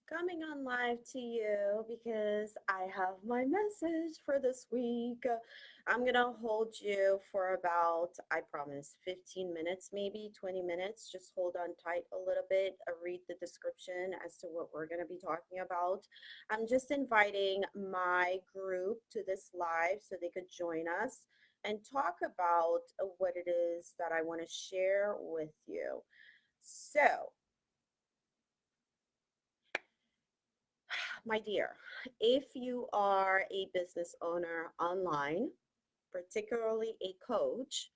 coming on live to you because I have my message for this week. I'm going to hold you for about, I promise, 15 minutes, maybe 20 minutes. Just hold on tight a little bit, read the description as to what we're going to be talking about. I'm just inviting my group to this live so they could join us and talk about what it is that I want to share with you. So, my dear, if you are a business owner online, particularly a coach,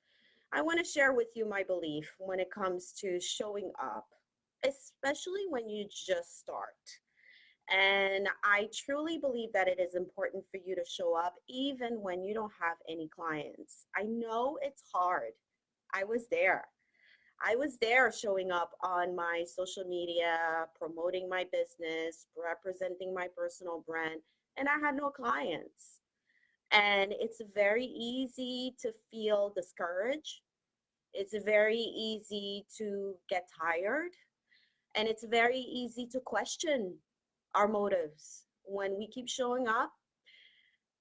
I want to share with you my belief when it comes to showing up, especially when you just start. And I truly believe that it is important for you to show up even when you don't have any clients. I know it's hard. I was there. I was there showing up on my social media, promoting my business, representing my personal brand, and I had no clients. And it's very easy to feel discouraged. It's very easy to get tired. And it's very easy to question our motives when we keep showing up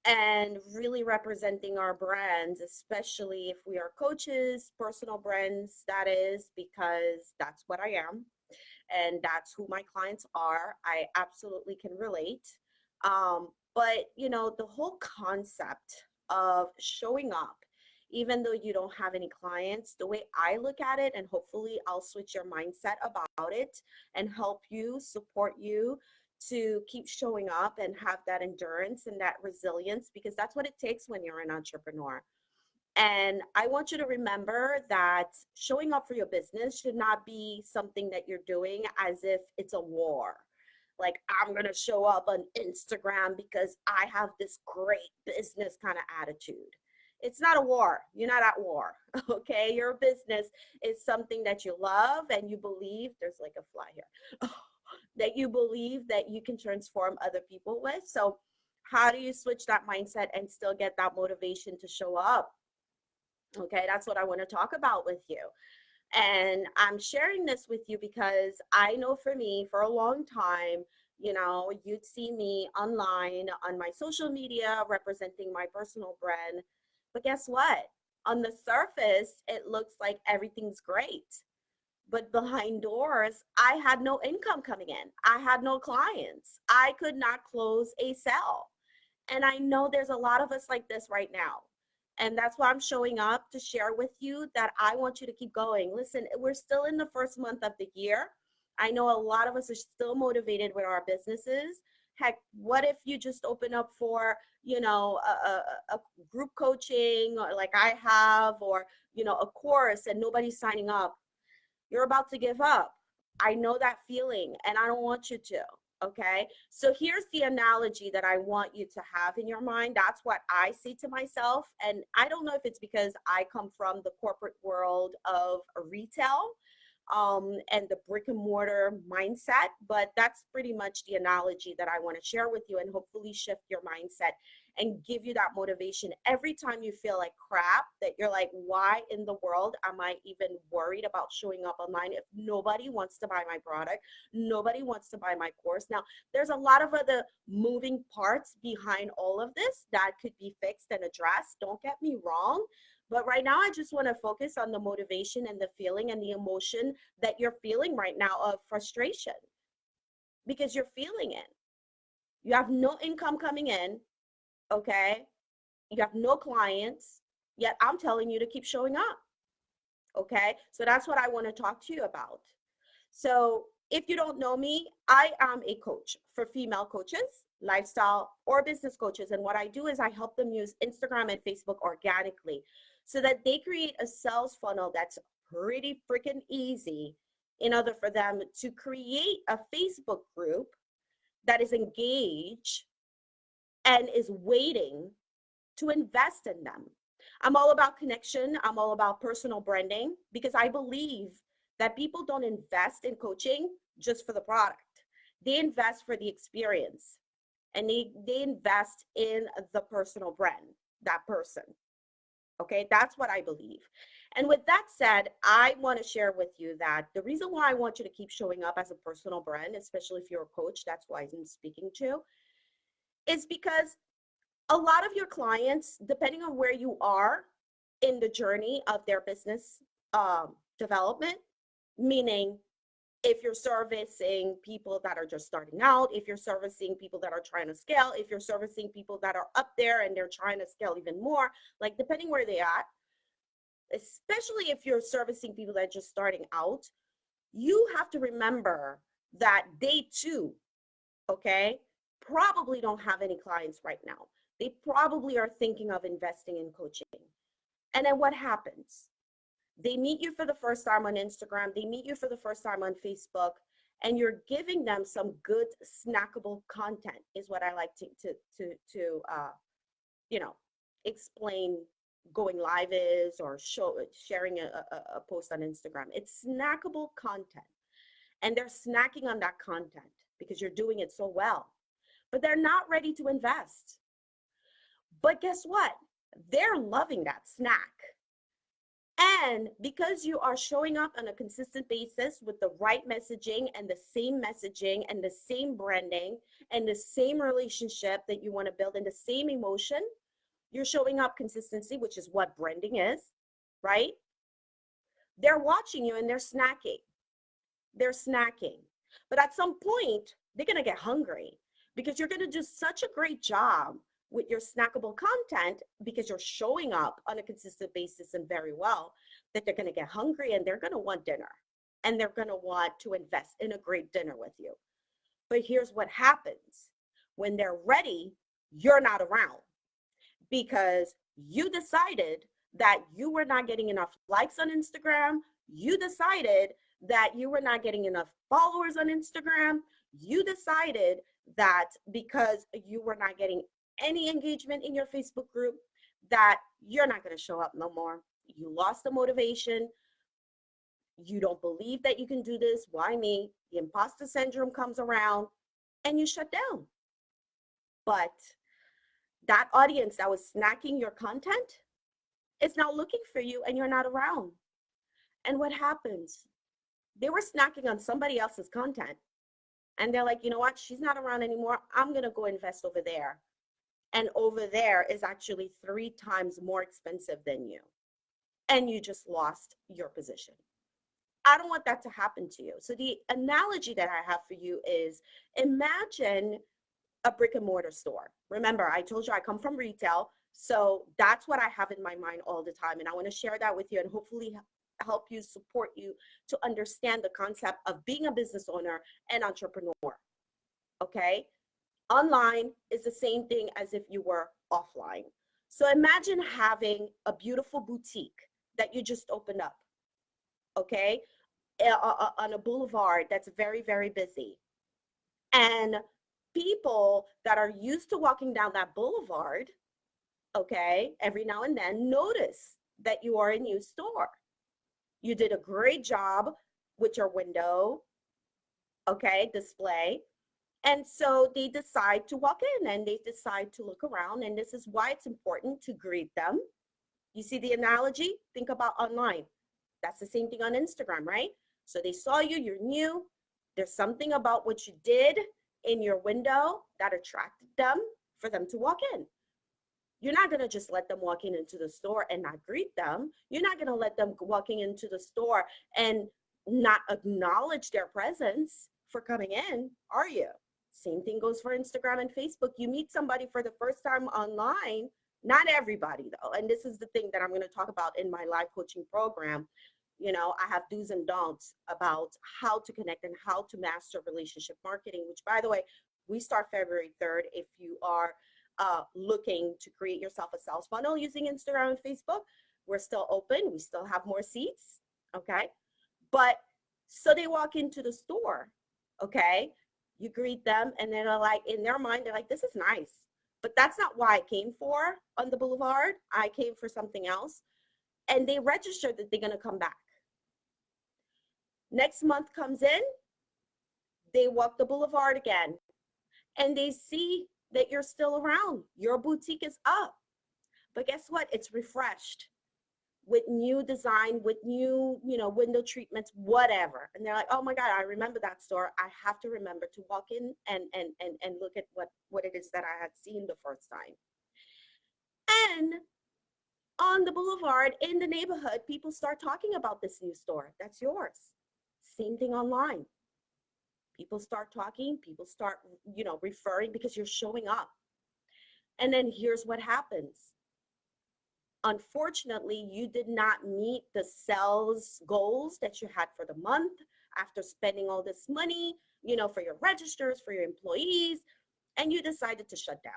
and really representing our brands, especially if we are coaches, personal brands, that is, because that's what I am and that's who my clients are. I absolutely can relate. But the whole concept of showing up, even though you don't have any clients, the way I look at it, and hopefully I'll switch your mindset about it and help you, support you to keep showing up and have that endurance and that resilience, because that's what it takes when you're an entrepreneur. And I want you to remember that showing up for your business should not be something that you're doing as if it's a war. Like, I'm going to show up on Instagram because I have this great business kind of attitude. It's not a war. You're not at war. Okay. Your business is something that you love and you believe. There's like a fly here. That you believe that you can transform other people with. So, how do you switch that mindset and still get that motivation to show up? Okay, that's what I want to talk about with you. And I'm sharing this with you because I know for me, for a long time, you'd see me online on my social media representing my personal brand. But guess what? On the surface, it looks like everything's great. But behind doors, I had no income coming in. I had no clients. I could not close a sale. And I know there's a lot of us like this right now. And that's why I'm showing up to share with you that I want you to keep going. Listen, we're still in the first month of the year. I know a lot of us are still motivated with our businesses. Heck, what if you just open up for, a group coaching or like I have, or, a course and nobody's signing up? You're about to give up. I know that feeling and I don't want you to. Okay. So here's the analogy that I want you to have in your mind. That's what I say to myself. And I don't know if it's because I come from the corporate world of retail and the brick and mortar mindset, but that's pretty much the analogy that I want to share with you and hopefully shift your mindset and give you that motivation every time you feel like crap, that you're like, why in the world am I even worried about showing up online if nobody wants to buy my product? Nobody wants to buy my course. Now, there's a lot of other moving parts behind all of this that could be fixed and addressed. Don't get me wrong. But right now, I just want to focus on the motivation and the feeling and the emotion that you're feeling right now of frustration, because you're feeling it. You have no income coming in, okay? You have no clients, yet I'm telling you to keep showing up, okay? So that's what I want to talk to you about. So if you don't know me, I am a coach for female coaches, lifestyle or business coaches. And what I do is I help them use Instagram and Facebook organically so that they create a sales funnel that's pretty freaking easy in order for them to create a Facebook group that is engaged and is waiting to invest in them. I'm all about connection. I'm all about personal branding because I believe that people don't invest in coaching just for the product. They invest for the experience and they invest in the personal brand, that person. Okay, that's what I believe. And with that said, I want to share with you that the reason why I want you to keep showing up as a personal brand, especially if you're a coach, that's why I'm speaking to, is because a lot of your clients, depending on where you are in the journey of their business development, meaning if you're servicing people that are just starting out, if you're servicing people that are trying to scale, if you're servicing people that are up there and they're trying to scale even more, like depending where they are, especially if you're servicing people that are just starting out, you have to remember that they too, okay, probably don't have any clients right now. They probably are thinking of investing in coaching. And then what happens? They meet you for the first time on Instagram, they meet you for the first time on Facebook, and you're giving them some good snackable content, is what I like to you know, explain going live is, or sharing a post on Instagram. It's snackable content, and they're snacking on that content because you're doing it so well, but they're not ready to invest. But guess what? They're loving that snack. And because you are showing up on a consistent basis with the right messaging and the same branding and the same relationship that you want to build and the same emotion, you're showing up consistency, which is what branding is, right? They're watching you and they're snacking. They're snacking. But at some point, they're going to get hungry because you're going to do such a great job with your snackable content because you're showing up on a consistent basis and very well, that they're going to get hungry and they're going to want dinner and they're going to want to invest in a great dinner with you. But here's what happens. When they're ready, you're not around because you decided that you were not getting enough likes on Instagram. You decided that you were not getting enough followers on Instagram. You decided that because you were not getting any engagement in your Facebook group, that you're not going to show up no more. You lost the motivation. You don't believe that you can do this. Why me? The imposter syndrome comes around and you shut down. But that audience that was snacking your content is now looking for you and you're not around. And what happens? They were snacking on somebody else's content. And they're like, you know what? She's not around anymore. I'm going to go invest over there. And over there is actually 3 times more expensive than you. And you just lost your position. I don't want that to happen to you. So the analogy that I have for you is, imagine a brick and mortar store. Remember, I told you I come from retail. So that's what I have in my mind all the time. And I want to share that with you and hopefully help you, support you to understand the concept of being a business owner and entrepreneur. Okay? Online is the same thing as if you were offline. So imagine having a beautiful boutique that you just opened up, okay, on a boulevard that's very, very busy. And people that are used to walking down that boulevard, okay, every now and then notice that you are a new store. You did a great job with your window, okay, display. And so they decide to walk in and they decide to look around. And this is why it's important to greet them. You see the analogy? Think about online. That's the same thing on Instagram, right? So they saw you, you're new. There's something about what you did in your window that attracted them for them to walk in. You're not going to just let them walk into the store and not greet them. You're not going to let them walking into the store and not acknowledge their presence for coming in, are you? Same thing goes for Instagram and Facebook. You meet somebody for the first time online, not everybody though. And this is the thing that I'm going to talk about in my live coaching program. You know, I have do's and don'ts about how to connect and how to master relationship marketing, which by the way, we start February 3rd. If you are looking to create yourself a sales funnel using Instagram and Facebook, we're still open. We still have more seats. Okay. But so they walk into the store. Okay. You greet them and they're like, in their mind, they're like, this is nice. But that's not why I came for on the boulevard. I came for something else. And they registered that they're going to come back. Next month comes in, they walk the boulevard again, and they see that you're still around. Your boutique is up. But guess what? It's refreshed. with new design, with new, window treatments, whatever. And they're like, oh my God, I remember that store. I have to remember to walk in and look at what it is that I had seen the first time. And on the boulevard in the neighborhood, people start talking about this new store. That's yours. Same thing online. People start talking, people start, referring because you're showing up. And then here's what happens. Unfortunately, you did not meet the sales goals that you had for the month after spending all this money, for your registers, for your employees, and you decided to shut down.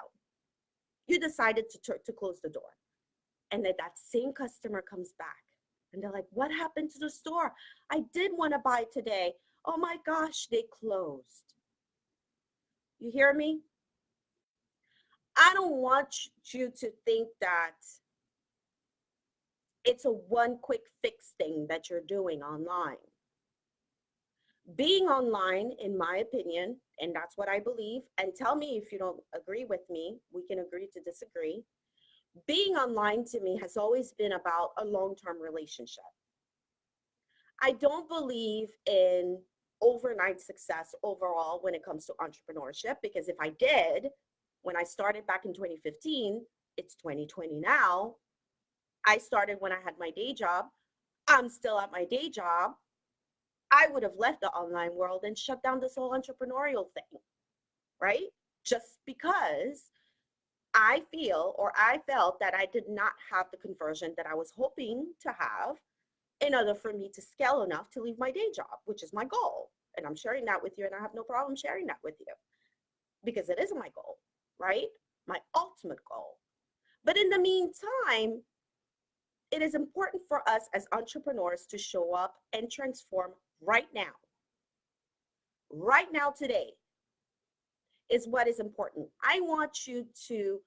You decided to close the door. And then that same customer comes back and they're like, what happened to the store? I did want to buy today. Oh my gosh, they closed. You hear me? I don't want you to think that it's a one quick fix thing that you're doing online. Being online, in my opinion, and that's what I believe, and tell me if you don't agree with me, we can agree to disagree. Being online to me has always been about a long-term relationship. I don't believe in overnight success overall when it comes to entrepreneurship, because if I did, when I started back in 2015, it's 2020 now. I started when I had my day job. I'm still at my day job. I would have left the online world and shut down this whole entrepreneurial thing, right? Just because I felt that I did not have the conversion that I was hoping to have in order for me to scale enough to leave my day job, which is my goal. And I'm sharing that with you, and I have no problem sharing that with you because it is my goal, right? My ultimate goal. But in the meantime, it is important for us as entrepreneurs to show up and transform right now. Right now, today is what is important. I want you to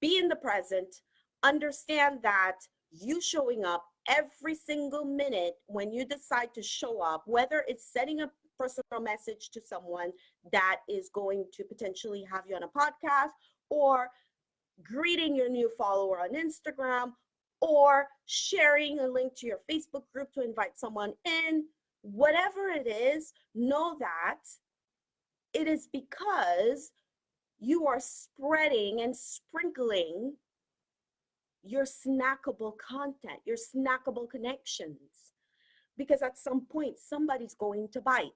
be in the present, understand that you showing up every single minute when you decide to show up, whether it's sending a personal message to someone that is going to potentially have you on a podcast, or greeting your new follower on Instagram, or sharing a link to your Facebook group to invite someone in, whatever it is, know that it is because you are spreading and sprinkling your snackable content, your snackable connections, because at some point somebody's going to bite.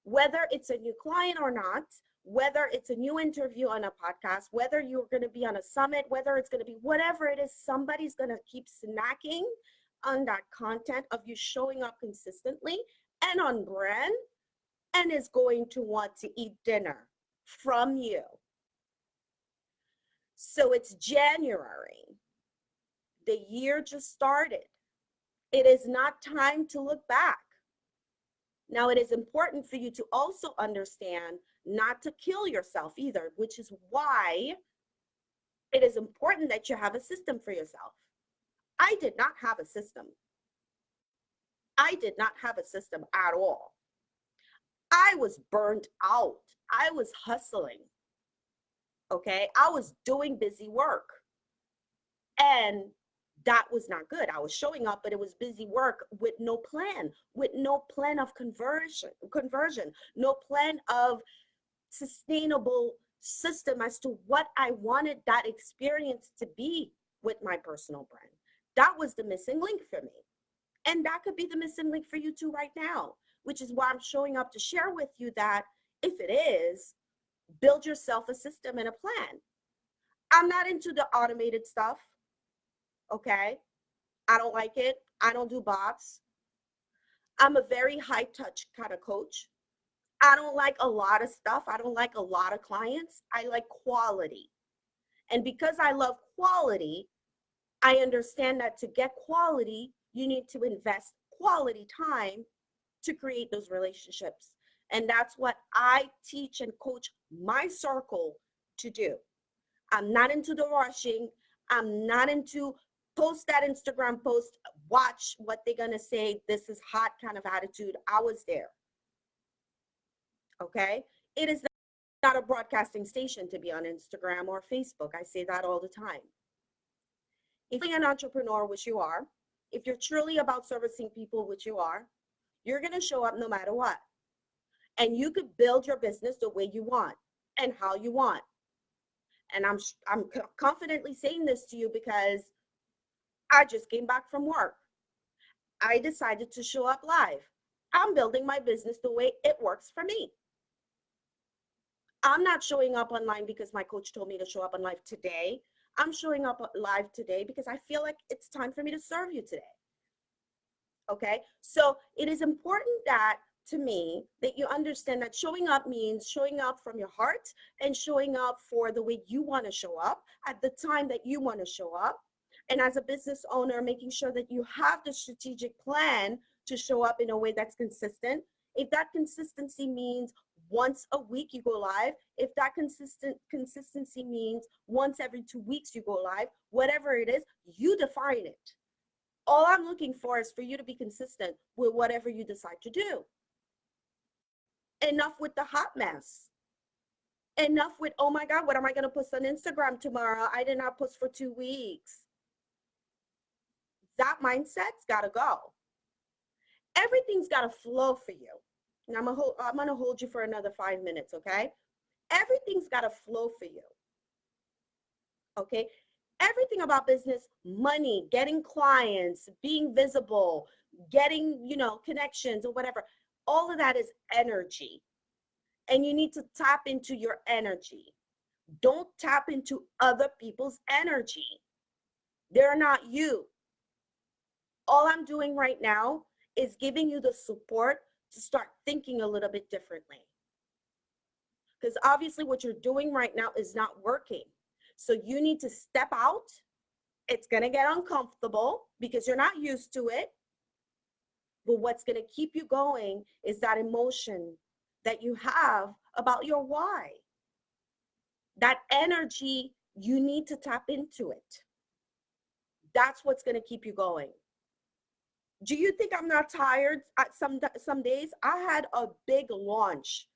Whether it's a new client or not, whether it's a new interview on a podcast, whether you're going to be on a summit, whether it's going to be whatever it is, somebody's going to keep snacking on that content of you showing up consistently and on brand, and is going to want to eat dinner from you. So it's January. The year just started. It is not time to look back. Now, it is important for you to also understand not to kill yourself either, which is why it is important that you have a system for yourself. I did not have a system. I did not have a system at all. I was burnt out. I was hustling. Okay. I was doing busy work. And that was not good. I was showing up, but it was busy work with no plan of conversion, no plan of sustainable system as to what I wanted that experience to be with my personal brand. That was the missing link for me. And that could be the missing link for you too right now, which is why I'm showing up to share with you that if it is, build yourself a system and a plan. I'm not into the automated stuff. Okay. I don't like it. I don't do bots. I'm a very high touch kind of coach. I don't like a lot of stuff. I don't like a lot of clients. I like quality. And because I love quality, I understand that to get quality, you need to invest quality time to create those relationships. And that's what I teach and coach my circle to do. I'm not into the rushing. I'm not into post that Instagram post, watch what they're going to say, this is hot kind of attitude. I was there. Okay. It is not a broadcasting station to be on Instagram or Facebook. I say that all the time. If you're an entrepreneur, which you are, If you're truly about servicing people, which you are, you're going to show up no matter what. And you could build your business the way you want and how you want. And I'm confidently saying this to you because I just came back from work. I decided to show up live. I'm building my business the way it works for me. I'm not showing up online because my coach told me to show up on live today. I'm showing up live today because I feel like it's time for me to serve you today. Okay, so it is important that to me that you understand that showing up means showing up from your heart and showing up for the way you want to show up at the time that you want to show up. And as a business owner, making sure that you have the strategic plan to show up in a way that's consistent. If that consistency means once a week you go live, if that consistency means once every 2 weeks you go live, whatever it is, you define it. All I'm looking for is for you to be consistent with whatever you decide to do. Enough with the hot mess. Enough with, oh my God, what am I going to post on Instagram tomorrow? I did not post for 2 weeks. That mindset's got to go. Everything's got to flow for you. And I'm going to hold you for another 5 minutes, okay? Everything's got to flow for you. Okay? Everything about business, money, getting clients, being visible, getting, connections or whatever, all of that is energy. And you need to tap into your energy. Don't tap into other people's energy. They're not you. All I'm doing right now is giving you the support to start thinking a little bit differently. Because obviously what you're doing right now is not working. So you need to step out. It's going to get uncomfortable because you're not used to it. But what's going to keep you going is that emotion that you have about your why. That energy, you need to tap into it. That's what's going to keep you going. Do you think I'm not tired at some days? I had a big launch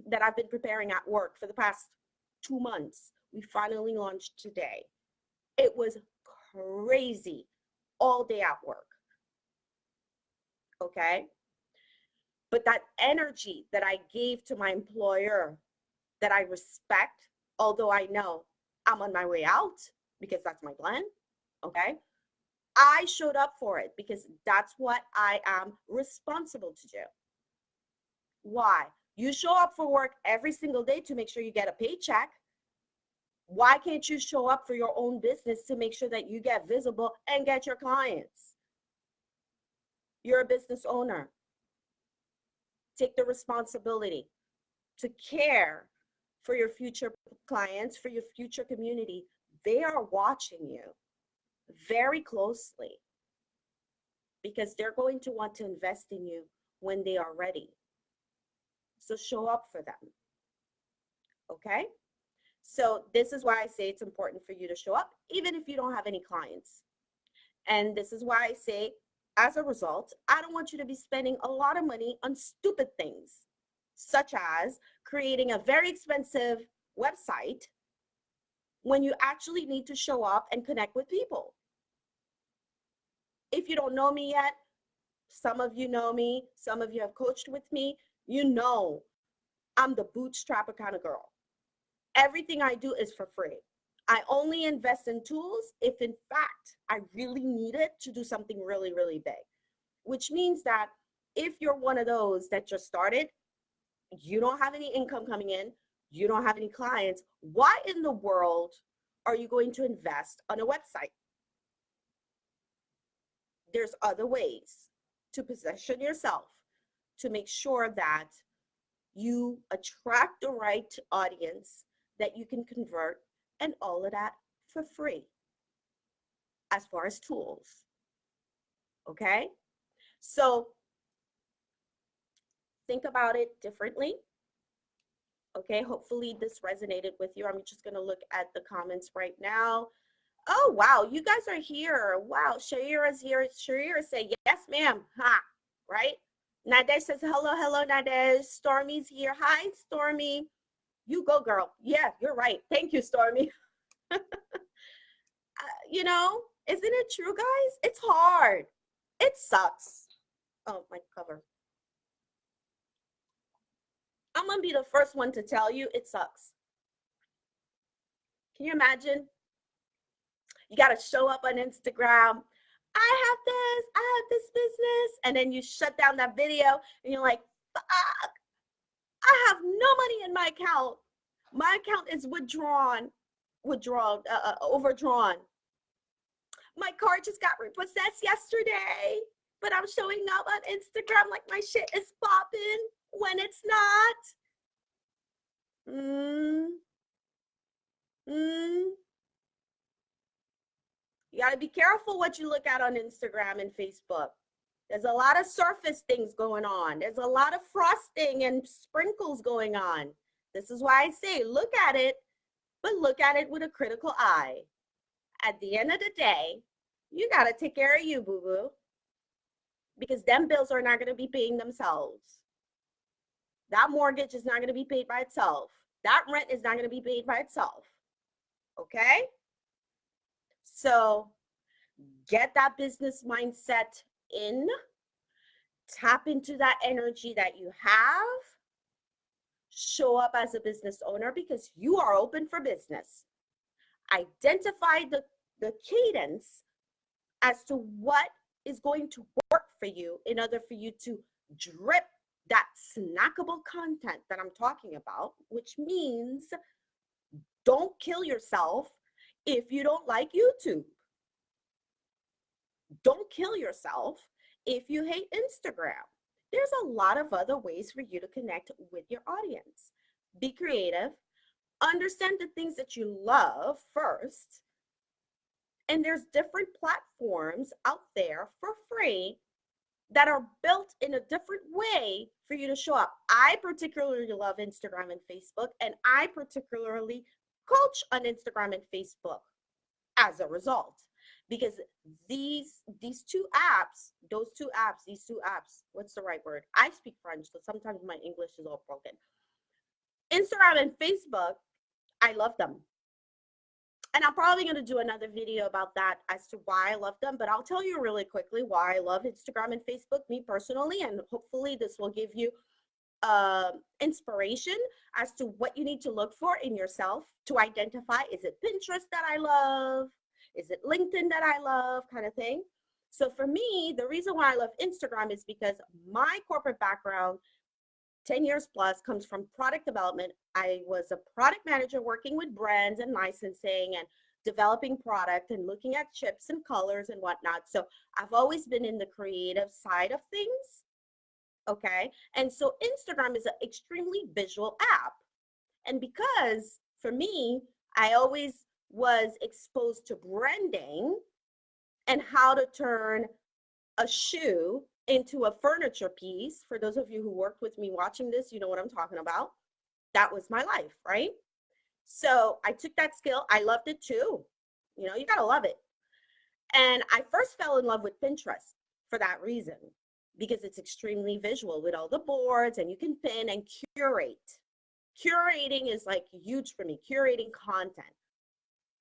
that I've been preparing at work for the past 2 months. We finally launched today. It was crazy all day at work. Okay? But that energy that I gave to my employer that I respect, although I know I'm on my way out because that's my plan, okay? I showed up for it because that's what I am responsible to do. Why? You show up for work every single day to make sure you get a paycheck. Why can't you show up for your own business to make sure that you get visible and get your clients? You're a business owner. Take the responsibility to care for your future clients, for your future community. They are watching you very closely because they're going to want to invest in you when they are ready. So show up for them. Okay? So this is why I say it's important for you to show up, even if you don't have any clients. And this is why I say, as a result, I don't want you to be spending a lot of money on stupid things, such as creating a very expensive website when you actually need to show up and connect with people. If you don't know me yet, some of you know me, some of you have coached with me, you know I'm the bootstrapper kind of girl. Everything I do is for free. I only invest in tools if in fact I really need it to do something really, really big, which means that if you're one of those that just started, you don't have any income coming in, you don't have any clients, why in the world are you going to invest on a website? There's other ways to position yourself to make sure that you attract the right audience that you can convert, and all of that for free as far as tools. Okay? So think about it differently. Okay, hopefully this resonated with you. I'm just going to look at the comments right now. Oh, wow, you guys are here. Wow, Shaira's here. Shaira say, yes, ma'am. Ha, right? Nadesh says, hello, hello, Nadesh. Stormy's here. Hi, Stormy. You go, girl. Yeah, you're right. Thank you, Stormy. You know, Isn't it true, guys? It's hard. It sucks. Oh, my cover. I'm gonna be the first one to tell you it sucks. Can you imagine? You got to show up on Instagram. I have this business. And then you shut down that video and you're like, fuck, I have no money in my account. My account is overdrawn. My card just got repossessed yesterday, but I'm showing up on Instagram like my shit is popping when it's not. Mm, mm. You got to be careful what you look at on Instagram and Facebook. There's a lot of surface things going on. There's a lot of frosting and sprinkles going on. This is why I say look at it, but look at it with a critical eye. At the end of the day, you got to take care of you, boo-boo, because them bills are not going to be paying themselves. That mortgage is not going to be paid by itself. That rent is not going to be paid by itself. Okay? So get that business mindset in, tap into that energy that you have, show up as a business owner because you are open for business. Identify the cadence as to what is going to work for you in order for you to drip that snackable content that I'm talking about, which means don't kill yourself if you don't like YouTube. Don't kill yourself if you hate Instagram. There's a lot of other ways for you to connect with your audience. Be creative, understand the things that you love first, and there's different platforms out there for free that are built in a different way for you to show up. I particularly love Instagram and Facebook, and I particularly coach on Instagram and Facebook as a result. Because these two apps, what's the right word? I speak French, so sometimes my English is all broken. Instagram and Facebook, I love them. And I'm probably going to do another video about that as to why I love them, but I'll tell you really quickly why I love Instagram and Facebook, me personally, and hopefully this will give you inspiration as to what you need to look for in yourself to identify, is it Pinterest that I love? Is it LinkedIn that I love, kind of thing? So for me, the reason why I love Instagram is because my corporate background, 10 years plus, comes from product development. I was a product manager working with brands and licensing and developing product and looking at chips and colors and whatnot. So I've always been in the creative side of things. Okay. And so Instagram is an extremely visual app. And because for me, I always was exposed to branding and how to turn a shoe into a furniture piece. For those of you who worked with me watching this, you know what I'm talking about. That was my life, right? So I took that skill. I loved it too. You know, you got to love it. And I first fell in love with Pinterest for that reason, because it's extremely visual with all the boards and you can pin and curate. Curating is like huge for me, curating content.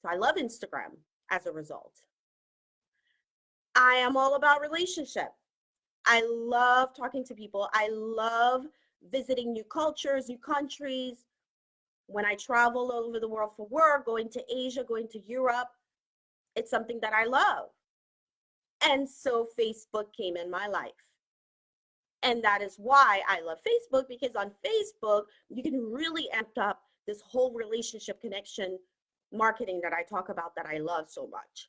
So I love Instagram as a result. I am all about relationship. I love talking to people. I love visiting new cultures, new countries. When I travel all over the world for work, going to Asia, going to Europe, it's something that I love. And so Facebook came in my life. And that is why I love Facebook, because on Facebook, you can really amp up this whole relationship connection marketing that I talk about that I love so much.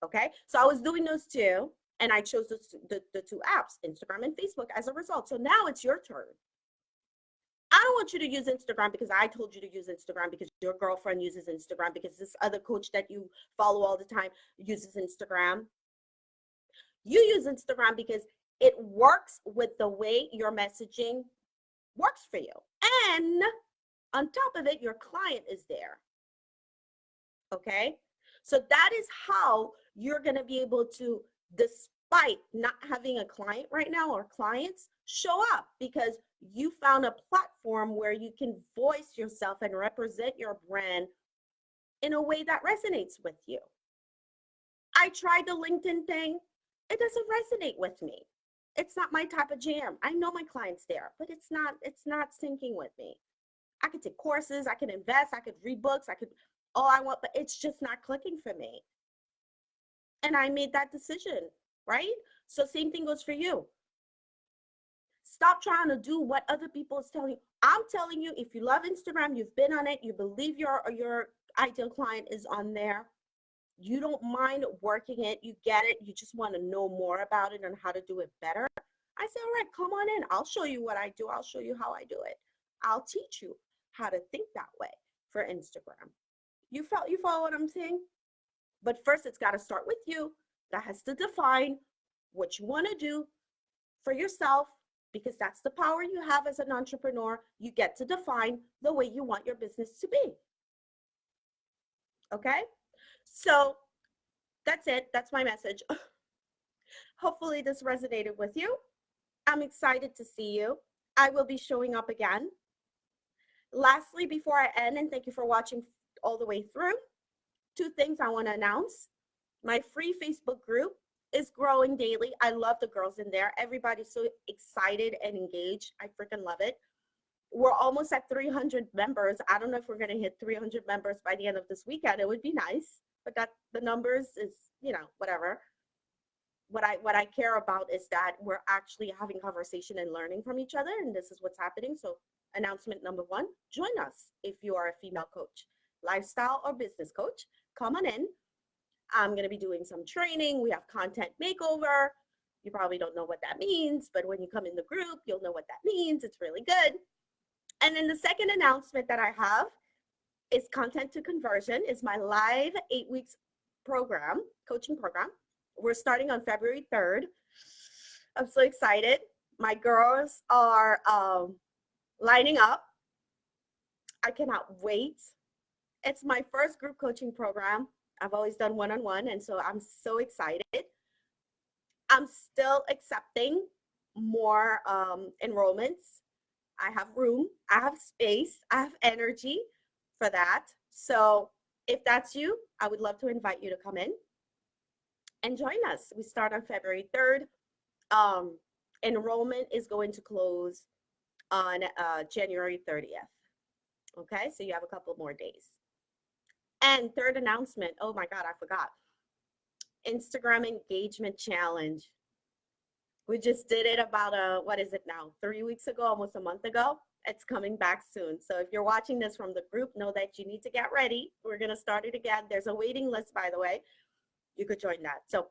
Okay, so I was doing those two, and I chose the two apps, Instagram and Facebook, as a result. So now it's your turn. I don't want you to use Instagram because I told you to use Instagram, because your girlfriend uses Instagram, because this other coach that you follow all the time uses Instagram. You use Instagram because it works with the way your messaging works for you. And on top of it, your client is there. Okay? So that is how you're going to be able to, despite not having a client right now or clients, show up, because you found a platform where you can voice yourself and represent your brand in a way that resonates with you. I tried the LinkedIn thing. It doesn't resonate with me. It's not my type of jam. I know my clients there, but it's not syncing with me. I could take courses, I could invest, I could read books, I could all I want, but it's just not clicking for me. And I made that decision, right? So same thing goes for you. Stop trying to do what other people is telling you. I'm telling you, if you love Instagram, you've been on it, you believe your ideal client is on there, you don't mind working it, you get it, you just want to know more about it and how to do it better. I say, all right, come on in. I'll show you what I do. I'll show you how I do it. I'll teach you how to think that way for Instagram. You follow what I'm saying? But first, it's got to start with you. That has to define what you want to do for yourself, because that's the power you have as an entrepreneur. You get to define the way you want your business to be. Okay? So that's it. That's my message. Hopefully this resonated with you. I'm excited to see you. I will be showing up again. Lastly, before I end, and thank you for watching all the way through, 2 things I want to announce. My free Facebook group is growing daily. I love the girls in there. Everybody's so excited and engaged. I freaking love it. We're almost at 300 members. I don't know if we're going to hit 300 members by the end of this weekend. It would be nice, but that the numbers is, whatever. What I care about is that we're actually having conversation and learning from each other, and this is what's happening. So announcement number 1, join us if you are a female coach, lifestyle or business coach. Come on in. I'm going to be doing some training. We have content makeover. You probably don't know what that means, but when you come in the group, you'll know what that means. It's really good. And then the second announcement that I have is Content to Conversion, is my live 8 weeks program, coaching program. We're starting on February 3rd. I'm so excited. My girls are lining up. I cannot wait. It's my first group coaching program. I've always done one-on-one, and so I'm so excited. I'm still accepting more enrollments. I have room, I have space, I have energy for that. So if that's you, I would love to invite you to come in and join us. We start on February 3rd. Enrollment is going to close on January 30th. Okay, so you have a couple more days. And third announcement, oh my God, I forgot. Instagram engagement challenge. We just did it about what is it now? 3 weeks ago, almost a month ago. It's coming back soon. So if you're watching this from the group, know that you need to get ready. We're going to start it again. There's a waiting list, by the way. You could join that. So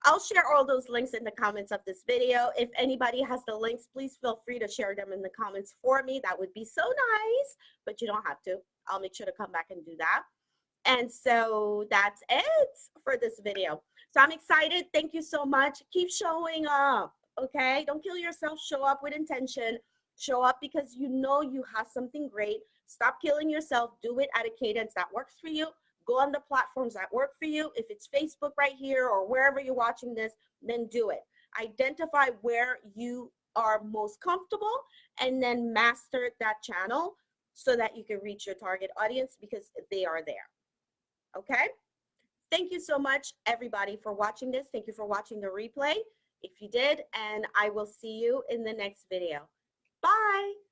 I'll share all those links in the comments of this video. If anybody has the links, please feel free to share them in the comments for me. That would be so nice, but you don't have to. I'll make sure to come back and do that. And so that's it for this video. So I'm excited. Thank you so much. Keep showing up, okay? Don't kill yourself. Show up with intention. Show up because you know you have something great. Stop killing yourself. Do it at a cadence that works for you. Go on the platforms that work for you. If it's Facebook right here or wherever you're watching this, then do it. Identify where you are most comfortable and then master that channel so that you can reach your target audience because they are there. Okay? Thank you so much, everybody, for watching this. Thank you for watching the replay, if you did, and I will see you in the next video. Bye.